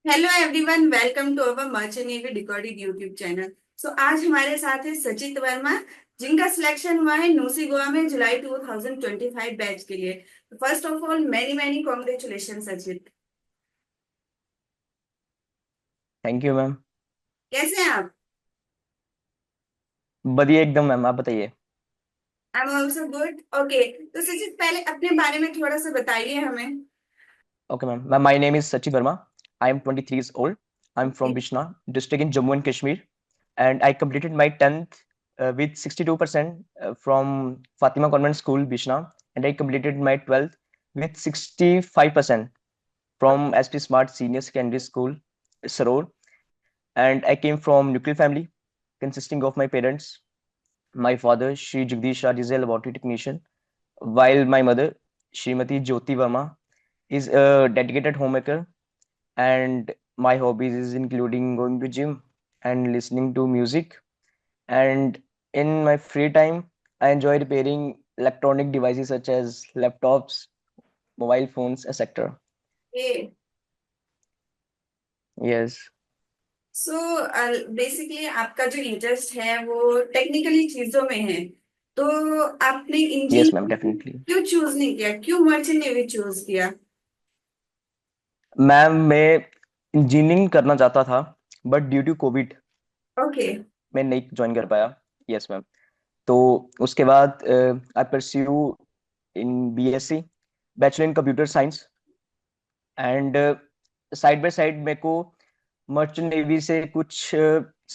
Hello everyone, welcome to our merchant navy decoded YouTube channel. So आज हमारे साथ है सचित वर्मा, जिनका सिलेक्शन हुआ है नूसी गोवा में जुलाई 2025 बैच के लिए। First of all many many congratulation Sachit. Thank you ma'am. कैसे हैं आप? बढ़िया एकदम मैम, आप बताइए। I am also good. Okay, तो सचित पहले अपने बारे में थोड़ा सा बताइए हमें। Okay ma'am, my name is Sachi Verma. I am 23 years old. I'm okay. from Bishna district in Jammu and Kashmir, and I completed my 10th with 62% from Fatima Convent School, Bishna, and I completed my 12th with 65% from SP Smart Senior Secondary School, Saror, and I came from nuclear family consisting of my parents. My father, Shri Jagdish Raj, is a laboratory technician, while my mother, Srimati Jyoti Verma, is a dedicated homemaker. And my hobbies is including going to gym and listening to music. And in my free time, I enjoy repairing electronic devices such as laptops, mobile phones, etc. Yes, so basically आपका जो interest है वो technically चीजों में है, तो आपने yes, ma'am, engineering definitely. क्यों चूज नहीं किया? क्यों मर्चेंट नेवी चूज किया? मैम, मैं इंजीनियरिंग करना चाहता था, but due to Covid okay. मैं नहीं ज्वाइन कर पाया। Yes ma'am. तो उसके बाद I pursue in BSc, bachelor in computer science, and side by side मेरे को मर्चेंट नेवी से कुछ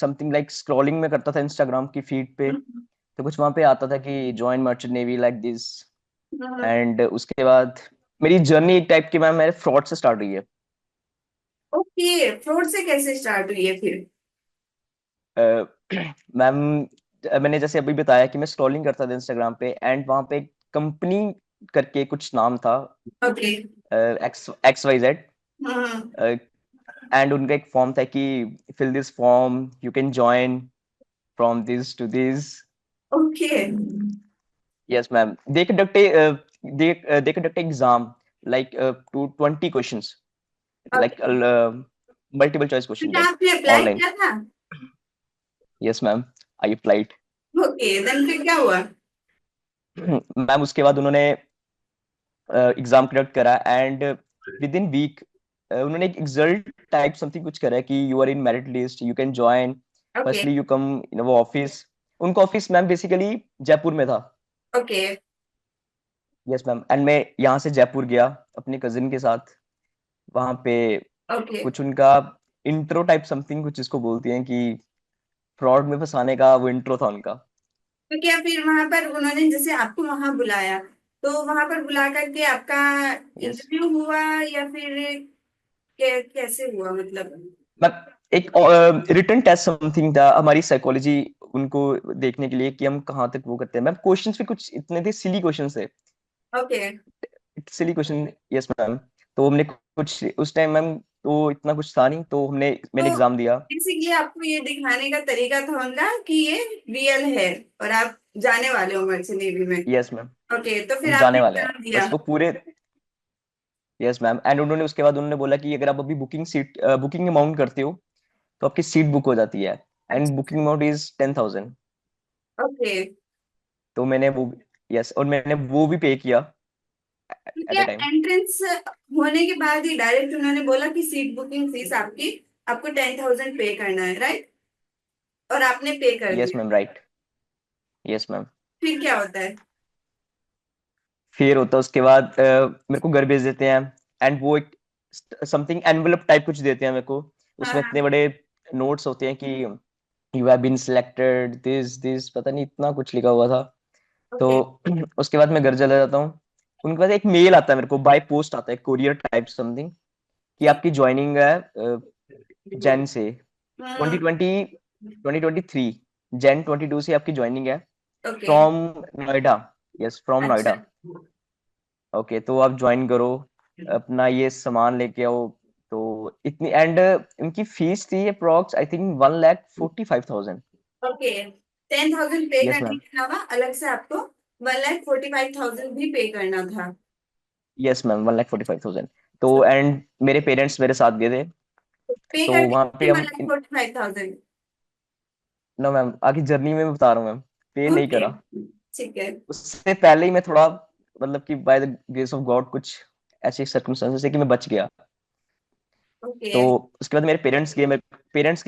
समथिंग लाइक स्क्रॉलिंग में करता था इंस्टाग्राम की फीड पे। तो कुछ वहां पे आता था कि join merchant navy like this. And उसके बाद मेरी जर्नी एक टाइप की मैम मेरे फ्रॉड से स्टार्ट हुई है। ओके, फ्रॉड से कैसे स्टार्ट हुई है फिर? मैम, मैंने जैसे अभी बताया कि मैं स्क्रॉलिंग करता था इंस्टाग्राम पे, एंड वहां पे कंपनी करके कुछ नाम था, okay. X X Y Z, and उनका एक फॉर्म था कि fill this form, you can join from this to this. Okay. Yes ma'am, they conduct exam like to 20 questions, like okay, multiple choice question, फिर like आपने apply online. किया था? Yes ma'am, I applied. Okay, then फिर क्या हुआ? Ma'am, उसके बाद उन्होंने एग्जाम कंडक्ट करा, एंड विद इन वीक उन्होंने एक रिजल्ट टाइप समथिंग कुछ करा कि you are in merit list, you can join, okay. Firstly you come in वो ऑफिस। उनका ऑफिस मैम बेसिकली जयपुर में था। ओके। यस मैम, एंड मैं यहाँ से जयपुर गया अपने कजिन के साथ। वहाँ पे ओके, कुछ उनका इंट्रो टाइप समथिंग कुछ जिसको बोलती हैं कि फ्रॉड में फंसाने का वो इंट्रो था उनका। तो क्या फिर वहां पर उन्होंने जैसे आपको वहां बुलाया, तो वहां पर बुला करके आपका यस इंटरव्यू हुआ या फिर कैसे हुआ मतलब? मैम, एक रिटन टेस्ट समथिंग था हमारी साइकोलॉजी उनको देखने के लिए कि हम कहाँ तक वो करते हैं। मैम, क्वेश्चंस भी कुछ इतने थे, सिली क्वेश्चंस थे, okay. Silly question. Yes ma'am. तो हमने कुछ उस टाइम मैम, तो इतना कुछ था नहीं, तो मैंने तो एग्जाम दिया। बेसिकली आपको ये दिखाने का तरीका था उनका कि ये रियल है और आप जाने वाले हो मर्चेंट नेवी में। यस मैम, ओके, तो फिर हम आपने जाने वाले हैं एग्जाम दिया? बस वो पूरे। यस मैम, एंड उन्होंने उसके बाद उन्होंने बोला कि अगर आप अभी बुकिंग अमाउंट करते हो तो आपकी सीट बुक हो जाती है, एंड अच्छा। Booking amount is 10,000। ओके। तो मैंने वो, यस, और मैंने वो भी पे किया तो एट क्या अ टाइम। एंट्रेंस होने के बाद ही डायरेक्ट उन्होंने बोला कि सीट बुकिंग फीस आपकी, आपको 10,000 पे करना है, राइट? और आपने पे कर यस दिया? Ma'am, right. Yes ma'am. फिर क्या होता है? फिर होता है उसके बाद मेरे को घर भेज देते हैं, एंड वो एक समथिंग एनवेलप टाइप कुछ देते हैं मेरे को। हाँ उसमें हाँ। इतने बड़े नोट्स होते हैं कि you have been selected this this, पता नहीं इतना कुछ लिखा हुआ था। तो ओके। उसके बाद मैं घर चला जाता हूँ। उनके बाद एक मेल आता है मेरे को, बाय पोस्ट आता है, कोरियर टाइप समथिंग, कि ठीक। आपकी ज्वाइनिंग है जैन से हाँ। 2020 2023, जैन 22 से आपकी ज्वाइनिंग है, okay. From Noida. Yes, from अच्छा। नोएडा। ओके, तो आप ज्वाइन करो, अपना ये सामान लेके आओ। तो इतनी, एंड इनकी फीस थी अप्रोक्स आई थिंक 1,45,000। ओके, 10,000 पे यस करने मैम। के अलावा अलग से आपको 1,45,000 भी पे करना था? Yes ma'am, 1,45,000। तो एंड मेरे पेरेंट्स मेरे साथ गए थे, पे तो करते वहां पे कितनी हम मतलब 45,000? ना मैम, आगे जर्नी में बता रहा हूँ मैम, पे नहीं ओके, करा। ठीक है। उससे पहले ही मैं थोड़ा, मतलब कि by the grace of God कुछ ऐसे सर्कमस्टेंसेस है कि मैं बच गया। ओके। तो उसके बाद मेरे पेरेंट्स गए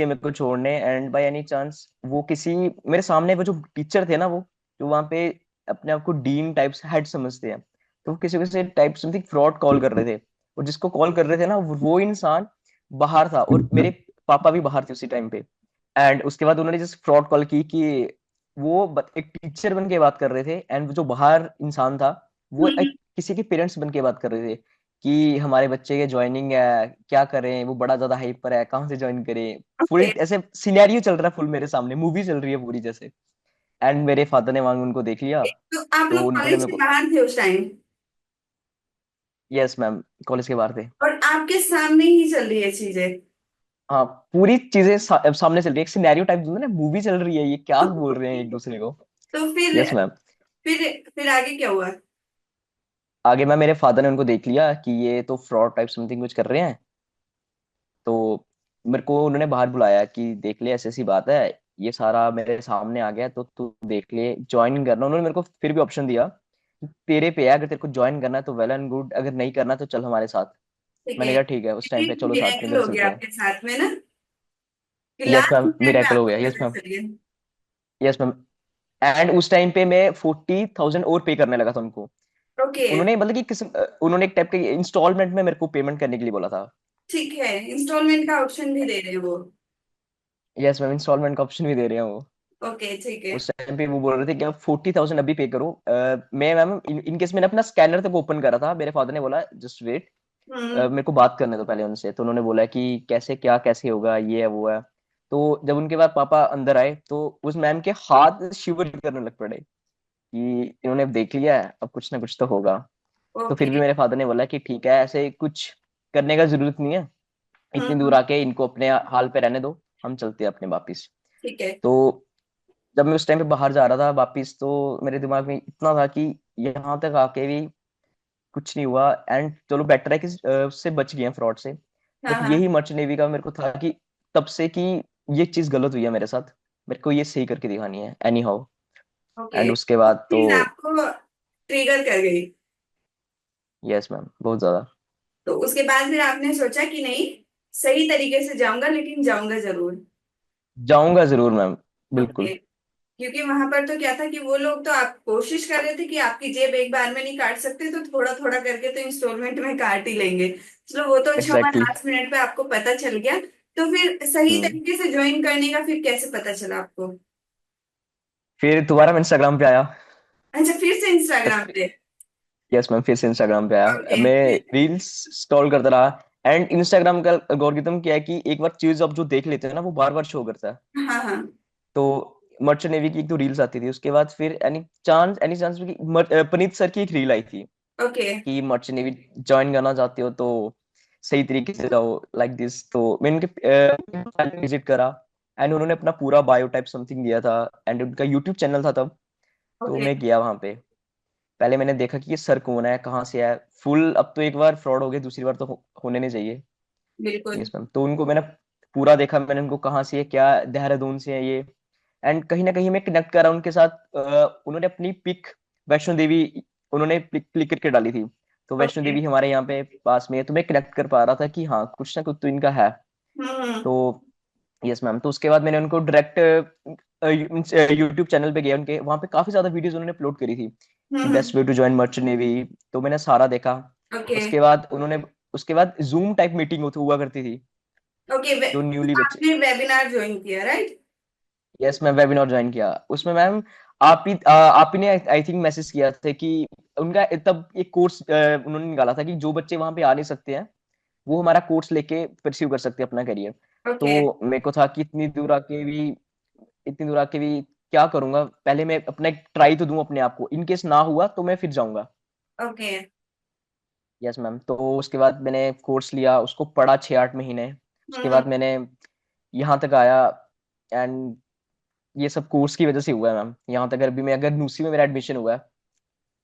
मेरे को छोड़ने, एंड बाय एनी चांस वो किसी, मेरे सामने वो जो टीचर थे ना, वो जो वहाँ पे अपने आप को डीन टाइप्स हेड समझते हैं, तो वो किसी किसी टाइप समथिंग फ्रॉड कॉल कर रहे थे। और जिसको कॉल कर रहे थे ना, वो इंसान बाहर था, और मेरे पापा भी बाहर थे उसी टाइम पे। एंड उसके बाद उन्होंने जिस फ्रॉड कॉल की कि एक टीचर बन के बात कर रहे थे, एंड वो जो बाहर इंसान था वो हम्म। एक किसी के पेरेंट्स बन के बात कर रहे थे कि हमारे बच्चे के ज्वाइनिंग है, क्या करें, वो बड़ा ज्यादा हाइपर है, कहाँ से ज्वाइन करें। फुल ओके, ऐसे सिनेरियो चल रहा है, फुल मेरे सामने मूवी चल रही है पूरी जैसे। एंड मेरे फादर ने वहां उनको देख लिया। तो आप तो लोग उन्होंने कॉलेज मेरे से को, बाहर थे उस टाइम, यस मैम, कॉलेज के बाहर थे। और आपके सामने ही चल रही है चीजें? हाँ, पूरी चीजें सामने चल रही है, एक सिनेरियो टाइप ना, मूवी चल रही है, ये क्या बोल रहे हैं एक दूसरे को। तो फिर यस मैम। फिर आगे क्या हुआ? आगे मैं, मेरे फादर ने उनको देख लिया कि ये तो फ्रॉड टाइप समथिंग कुछ कर रहे हैं। तो मेरे को उन्होंने बाहर बुलाया कि देख ले, ऐसी ऐसी बात है, ये सारा मेरे सामने आ गया, तो तू देख ले, ज्वाइन करना। उन्होंने मेरे को फिर भी ऑप्शन दिया कि तेरे पे है, अगर तेरे को ज्वाइन करना है तो वेल एंड गुड, अगर नहीं करना तो चल हमारे साथ। ठीक मैंने है, कहा ठीक है, उस टाइम पे चलो साथ में मिरेकल घर हो चलते गया हैं। आपके साथ में ना, कि यस लास्ट मैम, मिनट पे मिरेकल हो आपको गया, यस पता मैम। चल गया। Yes ma'am. एंड उस टाइम पे मैं 40,000 और पे करने लगा था उनको। ओके, उन्होंने मतलब कि उन्होंने एक टाइप के इंस्टॉलमेंट में मेरे को पेमेंट करने के लिए बोला था। ठीक है, इंस्टॉलमेंट का ऑप्शन भी दे रहे हैं वो। यस मैम, इंस्टॉलमेंट का ऑप्शन भी दे रहे हैं वो। ओके, ठीक है। उस टाइम पे वो बोल रहे थे कि आप 40,000 अभी पे करो। मैं मैम, इन केस मैंने अपना स्कैनर तक ओपन करा था, मेरे फादर ने बोला जस्ट वेट, हम्म। मेरे को बात करने दो पहले उनसे। तो उन्होंने बोला कि कैसे, क्या कैसे होगा, ये है वो है। तो जब उनके बाद पापा अंदर आए, तो उस मैम के हाथ शिवर करने लग पड़े कि इन्होंने देख लिया है, अब कुछ ना कुछ तो होगा। तो फिर भी ओके। मेरे फादर ने बोला कि ठीक है, ऐसे कुछ करने का जरूरत नहीं है, इतनी दूर हम्म। आके इनको अपने हाल पे रहने दो, हम चलते हैं अपने वापिस। ठीक है। तो जब मैं उस टाइम पे बाहर जा रहा था वापिस, तो मेरे दिमाग में इतना था कि यहाँ तक आके भी कुछ नहीं हुआ, एंड चलो बेटर है कि उससे बच गए फ्रॉड से। हाँ, बट हाँ। यही मर्चेंट नेवी का मेरे को था कि तब से कि ये चीज गलत हुई है मेरे साथ, मेरे को ये सही करके दिखानी है एनी हाउ। ओके, एंड उसके बाद तो, चीज आपको ट्रिगर कर गई। यस मैम, बहुत ज्यादा। तो उसके बाद फिर आपने सोचा कि नहीं, सही तरीके से जाऊंगा, लेकिन जाऊंगा जरूर। जाऊंगा जरूर मैम, बिल्कुल। ओके। क्योंकि वहां पर तो क्या था कि वो लोग तो आप कोशिश कर रहे थे कि आपकी जेब एक बार में नहीं काट सकते, तो थोड़ा थोड़ा करके तो इंस्टॉलमेंट में काट ही लेंगे। चलो, वो तो अच्छा हुआ, एग्जैक्टली लास्ट मिनट पे आपको पता चल गया। तो फिर सही exactly. तरीके से ज्वाइन करने का फिर कैसे पता चला आपको? फिर दोबारा मैं इंस्टाग्राम पे आया। अच्छा, फिर से इंस्टाग्राम पे? यस मैम, फिर से इंस्टाग्राम पे आया, ओके। मैं रील्स स्क्रॉल करता रहा। एंड इंस्टाग्राम का एल्गोरिथम क्या है कि एक बार चीज आप जो देख लेते हैं ना, वो बार बार शो करता है। हाँ, हाँ। तो मर्चेंट नेवी की एक तो रील्स आती थी, उसके बाद फिर एनी चांस पनीत सर की एक रील आई थी ओके। कि मर्चेंट नेवी ज्वाइन करना चाहते हो तो सही तरीके से जाओ, लाइक दिस। तो मैंने उनके विजिट करा, एंड उन्होंने अपना पूरा बायो टाइप समथिंग दिया था, एंड उनका यूट्यूब चैनल था तब। तो ओके। मैं गया वहां पे, पहले मैंने देखा कि ये सर कौन है, कहाँ से है। फुल, अब तो एक बार फ्रॉड हो गया, दूसरी बार तो होने नहीं चाहिए। बिल्कुल। यस मैम, तो उनको मैंने पूरा देखा, मैंने उनको कहाँ से है, क्या देहरादून से है ये। एंड कहीं ना कहीं मैं कनेक्ट करा उनके साथ। उन्होंने अपनी पिक वैष्णो देवी, उन्होंने क्लिक करके डाली थी। तो वैष्णो ओके। देवी हमारे यहाँ पे पास में है, तो मैं कनेक्ट कर पा रहा था कि हाँ, कुछ ना कुछ तो इनका है। हम्म। तो यस मैम, तो उसके बाद मैंने उनको डायरेक्ट यूट्यूब चैनल पे गया उनके, वहाँ पे काफी ज्यादा वीडियोस उन्होंने अपलोड करी थी कि hmm. Best way to join merchant navy. तो मैंने सारा देखा। ओके। उसके बाद उन्होंने, उसके बाद जूम टाइप मीटिंग हुआ करती थी, ओके। जो न्यूली बच्चे। आपने वेबिनार ज्वाइन किया, राइट? यस, मैं वेबिनार ज्वाइन किया उसमें मैम। आप ही ने आई थिंक मैसेज किया था कि उनका तब एक कोर्स उन्होंने निकाला था कि जो बच्चे वहां पे आ नहीं सकते हैं, वो हमारा कोर्स लेके परस्यू कर सकते हैं अपना करियर। ओके। तो मेरे को था कि इतनी दूर आके भी क्या करूंगा, पहले मैं अपना एक ट्राई तो दूं अपने आप को, इन केस ना हुआ तो मैं फिर जाऊंगा। ओके। यस मैम, तो उसके बाद मैंने कोर्स लिया, उसको पढ़ा 6-8 महीने। उसके हम्म। बाद मैंने यहाँ तक आया। एंड ये सब कोर्स की वजह से हुआ है मैम, यहाँ तक अभी अगर नूसी में मेरा एडमिशन हुआ है,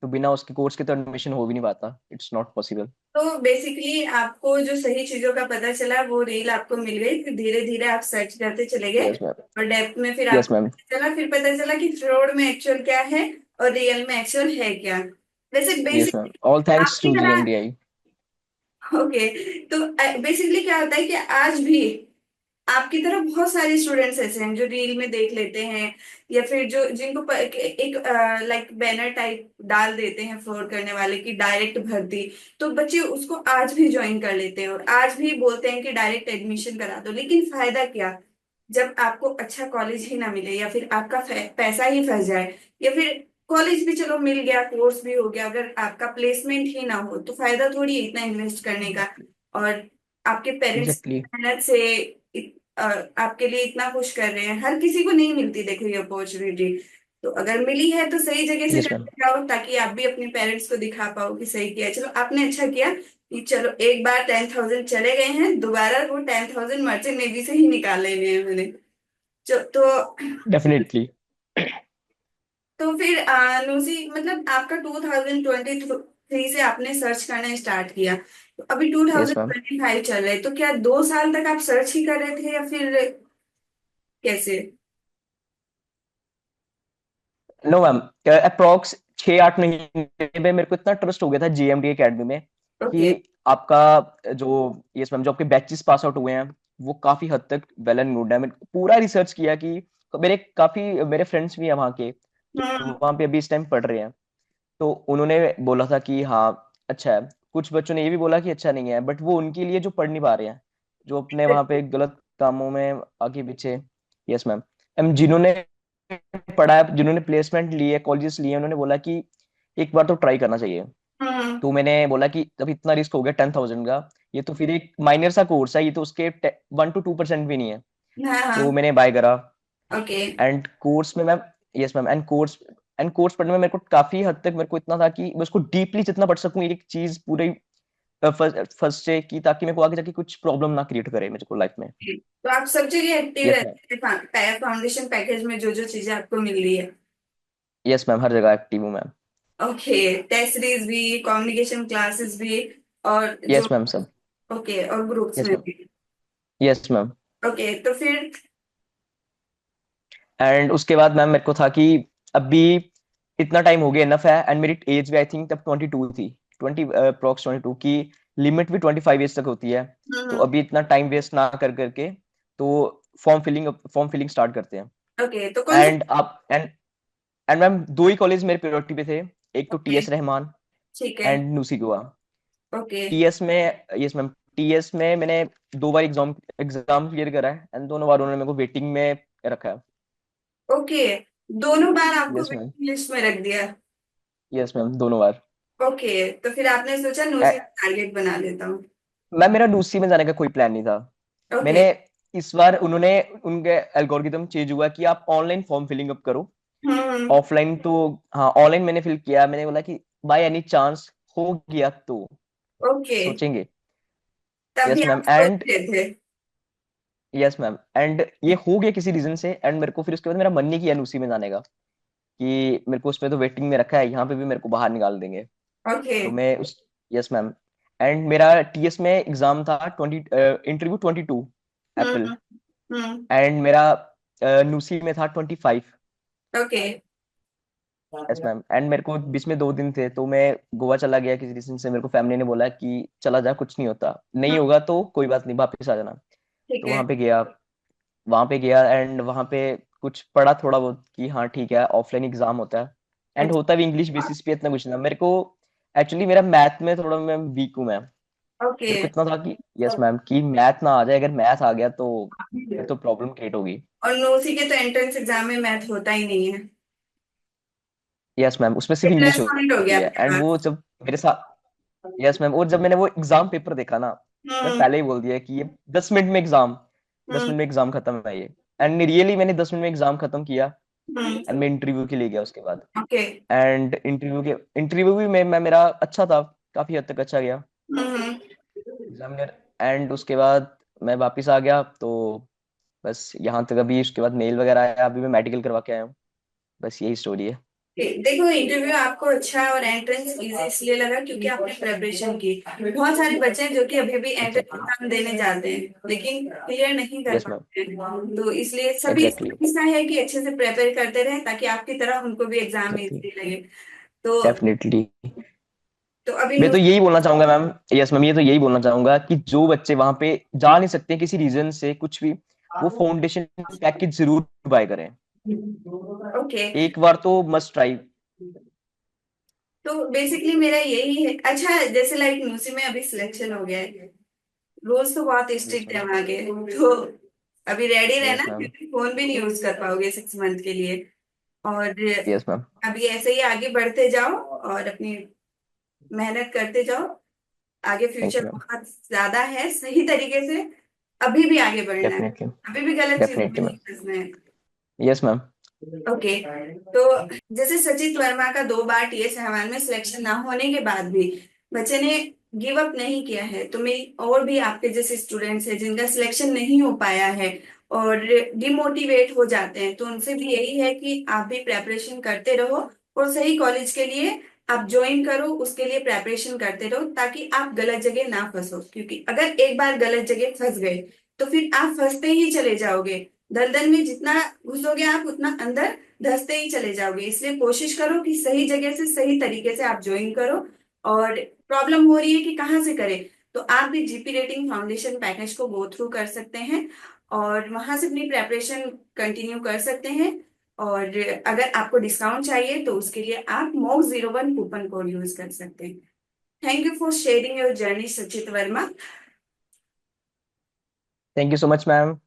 तो बिना उसके कोर्स के तो एडमिशन हो भी नहीं पाता, इट्स नॉट पॉसिबल। तो बेसिकली आपको जो सही चीजों का पता चला वो रील आपको मिल गई, फिर धीरे धीरे आप सर्च करते चले गए यस मैम। और डेप्थ में फिर यस आपको मैम। पता चला, फिर पता चला कि फ्रॉड में एक्चुअल क्या है और रियल में एक्चुअल है क्या। वैसे yes ma'am, basically all thanks आपकी टू तरह, जीएमडीआई। ओके, तो बेसिकली क्या होता है कि आज भी आपकी तरह बहुत सारे स्टूडेंट्स ऐसे हैं जो रील में देख लेते हैं, या फिर जो जिनको एक लाइक बैनर टाइप डाल देते हैं फ्रॉड करने वाले की डायरेक्ट भर्ती, तो बच्चे उसको आज भी ज्वाइन कर लेते हैं और आज भी बोलते हैं कि डायरेक्ट एडमिशन करा दो। लेकिन फायदा क्या, जब आपको अच्छा कॉलेज ही ना मिले, या फिर आपका पैसा ही फंस जाए, या फिर कॉलेज भी चलो मिल गया, कोर्स भी हो गया, अगर आपका प्लेसमेंट ही ना हो तो फायदा थोड़ी है इतना इन्वेस्ट करने का। और आपके पेरेंट्स एग्जैक्टली। मेहनत से आपके लिए इतना कुछ कर रहे हैं, हर किसी को नहीं मिलती देखो ये अपॉर्चुनिटी। तो अगर मिली है तो सही जगह से यस मैम। करके जाओ, ताकि आप भी अपने पेरेंट्स को दिखा पाओ कि सही किया। चलो आपने अच्छा किया कि चलो एक बार 10,000 चले गए हैं, दोबारा वो 10,000 मर्चेंट नेवी से ही निकाल लेने हैं मैंने। डेफिनेटली। तो फिर लूसी, मतलब आपका 2023 से आपने सर्च करना स्टार्ट किया, तो अभी यस मैम। 2025 चल रहा है, तो क्या 2 साल तक आप सर्च ही कर रहे थे या फिर कैसे? नो मैम, अप्रोक्स 6-8 महीने में मेरे को इतना ट्रस्ट हो गया था जीएमडी एकेडमी में ओके। कि आपका जो, यस मैम, जो आपके बैचेस पास आउट हुए हैं वो काफी हद तक वेल एंड गुड है। मैंने पूरा रिसर्च किया कि मेरे काफी मेरे फ्रेंड्स भी हैं वहाँ के, जो हम्म। वहाँ पे अभी इस टाइम पढ़ रहे हैं। तो उन्होंने बोला था कि हाँ अच्छा है। कुछ बच्चों ने ये भी बोला कि अच्छा नहीं है, बट वो उनके लिए जो पढ़ नहीं पा रहे हैं, जो अपने वहाँ पे गलत कामों में आगे पीछे। Yes ma'am. एम जिन्होंने पढ़ा है, जिन्होंने प्लेसमेंट ली है, कॉलेजेस लिए हैं, उन्होंने बोला कि एक बार तो ट्राई करना चाहिए। हम्म। तो मैंने बोला कि जब इतना रिस्क हो गया 10,000 का, ये तो फिर एक माइनर सा कोर्स है, ये तो उसके 1 to 2% भी नहीं है। हाँ तो हाँ। मैंने बाय करा। ओके। एंड कोर्स में ma'am, yes ma'am, and course पढ़ने में मेरे को काफी हद तक मेरे को इतना था कि मैं उसको डीपली जितना पढ़ सकूं, एक चीज पूरी फर्स्ट से, की ताकि मेरे को आगे जाके कुछ प्रॉब्लम ना क्रिएट करे मेरे को लाइफ में। तो आप सब जगह एक्टिव यस मैम। रहते हैं फाउंडेशन पैकेज में जो जो चीजें आपको मिल रही है? यस मैम, हर जगह एक्टिव हूँ मैम। ओके, टेस्ट सीरीज भी, कम्युनिकेशन क्लासेस भी, और जो, यस मैम सब। ओके, और ग्रुप्स यस में मैम। भी? Yes ma'am. ओके, तो फिर, एंड उसके बाद मैम मेरे को था कि अभी इतना टाइम हो गया, इनफ है। एंड मेरी एज भी आई थिंक तब 22 थी, 22 की। लिमिट भी 25 एज तक होती है। तो हम्म, अभी इतना टाइम वेस्ट ना कर करके, तो फॉर्म फिलिंग स्टार्ट करते हैं। ओके, तो कौन सा? एंड मैम दो ही कॉलेज मेरे प्रायोरिटी पे थे, एक तो ओके, टीएस रहमान ठीक है। एंड न्यूसी गोवा। ओके। टीएस में, यस मैम, टीएस में मैंने 2 बार एग्जाम एग्जाम क्लियर करा है, एंड दोनों बार उन्होंने मेरे को वेटिंग में रखा है। ओके, दोनों बार आपको यस मैम। वेटिंग लिस्ट में रख दिया? यस मैम, दोनों बार। ओके, तो फिर आपने सोचा नौसिया टारगेट बना लेता हूँ? मैम मेरा दूसरी में जाने का कोई प्लान नहीं था। ओके। मैंने इस बार उन्होंने उनके एल्गोरिदम चेंज हुआ कि आप ऑनलाइन फॉर्म फिलिंग अप करो। हम्म। ऑफलाइन तो, हाँ ऑनलाइन मैंने फिल किया। मैंने बोला कि बाय एनी चांस हो गया तो ओके, सोचेंगे। तब भी यस आप मैम। सोच एंड रहे थे? यस मैम, एंड ये हो गया किसी रीजन से। एंड मेरे को फिर उसके बाद मेरा मन नहीं किया उसी में जाने का, कि मेरे को उसमें तो वेटिंग में रखा है, यहाँ पे भी मेरे को बाहर निकाल देंगे। ओके। तो मैं उस, यस मैम। एंड मेरा टीएस में एग्जाम था 22 अप्रैल। हम्म। हम्म। एंड मेरा न्यूसी में था 25। ओके। Yes ma'am. एंड मेरे को बीच में 2 दिन थे, तो मैं गोवा चला गया किसी रीजन से। मेरे को फैमिली ने बोला कि चला जा, कुछ नहीं होता, नहीं हम्म, होगा तो कोई बात नहीं, वापस आ जाना। ठीक तो है। वहां पे गया एंड वहां पे कुछ पढ़ा थोड़ा बहुत कि हाँ ठीक है, ऑफलाइन एग्जाम होता है। एंड अच्छा। होता भी इंग्लिश बेसिस पे, इतना कुछ ना मेरे को। एक्चुअली मेरा मैथ में थोड़ा मैं वीक हूँ मैम। ओके। मेरे को इतना था कि यस मैम, कि मैथ ना आ जाए, अगर मैथ आ गया तो फिर तो प्रॉब्लम क्रिएट होगी। और नोसी के तो एंट्रेंस एग्जाम में मैथ होता ही नहीं है। यस मैम, उसमें ये सिर्फ इंग्लिश प्लस पॉइंट हो होती गया है। आपके एंड वो पास। जब मेरे साथ, यस मैम, और जब मैंने वो एग्जाम पेपर देखा ना, मैं हम्म। पहले ही बोल दिया कि ये 10 मिनट में एग्जाम, दस हम्म। मिनट में एग्जाम खत्म है ये। एंड रियली मैंने 10 मिनट में एग्जाम खत्म किया। एंड हम्म। मैं इंटरव्यू के लिए गया उसके बाद। ओके। एंड इंटरव्यू भी मैं मेरा अच्छा था, काफी हद तक अच्छा गया हम्म। एग्जामिनर। एंड उसके बाद मैं वापस आ गया। तो बस यहाँ तक अभी, उसके बाद मेल वगैरह आया, अभी मैं मेडिकल करवा के आया हूँ। बस यही स्टोरी है। देखो, इंटरव्यू आपको अच्छा और एंट्रेंस इजी इसलिए लगा क्योंकि आपने प्रिपरेशन की। बहुत सारे बच्चे हैं जो कि अभी भी एंट्रेंस एग्जैक्टली। एग्जाम देने जाते हैं लेकिन क्लियर नहीं कर यस मैम। पाते हैं, तो इसलिए सभी एग्जैक्टली। ऐसा है कि अच्छे से प्रिपेयर करते रहे ताकि आपकी तरह उनको भी एग्जाम एग्जैक्टली। इजी लगे। तो डेफिनेटली। अभी मैं तो यही बोलना चाहूंगा मैम। यस मैम, ये तो यही बोलना चाहूंगा कि जो बच्चे वहां पे जा नहीं सकते किसी रीजन से कुछ भी, वो फाउंडेशन पैकेज जरूर बाय करें। ओके। एक बार तो मस्ट ट्राई। तो बेसिकली मेरा यही है। अच्छा, जैसे लाइक न्यूसी में अभी सिलेक्शन हो गया है, रूल्स तो बहुत यस स्ट्रिक्ट है मैम। वहां के। तो अभी रेडी रहना यस मैम। क्योंकि फोन भी नहीं यूज कर पाओगे 6 मंथ के लिए। और यस मैम। अभी ऐसे ही आगे बढ़ते जाओ और अपनी मेहनत करते जाओ। आगे थैंक फ्यूचर यू मैम। बहुत ज्यादा है, सही तरीके से अभी भी आगे बढ़ना है। डेफिनेटली। अभी भी गलत चीजों में डेफिनेटली नहीं मैम। फंसना है। Yes ma'am. ओके। तो जैसे सचित वर्मा का 2 बार टीएस हवान में सिलेक्शन ना होने के बाद भी बच्चे ने गिव अप नहीं किया है, तो मेरी और भी आपके जैसे स्टूडेंट्स हैं जिनका सिलेक्शन नहीं हो पाया है और डिमोटिवेट हो जाते हैं, तो उनसे भी यही है कि आप भी प्रेपरेशन करते रहो और सही कॉलेज के लिए आप ज्वाइन करो, उसके लिए प्रेपरेशन करते रहो ताकि आप गलत जगह ना फंसो। क्योंकि अगर एक बार गलत जगह फंस गए तो फिर आप फंसते ही चले जाओगे। दलदल में जितना घुसोगे आप उतना अंदर धंसते ही चले जाओगे। इसलिए कोशिश करो कि सही जगह से सही तरीके से आप ज्वाइन करो। और प्रॉब्लम हो रही है कि कहाँ से करें, तो आप भी जीपी रेटिंग फाउंडेशन पैकेज को गो थ्रू कर सकते हैं और वहां से अपनी प्रेपरेशन कंटिन्यू कर सकते हैं। और अगर आपको डिस्काउंट चाहिए तो उसके लिए आप MOC01 कूपन कोड यूज कर सकते हैं। Thank you for sharing your journey, Sachit Verma. Thank you so much ma'am.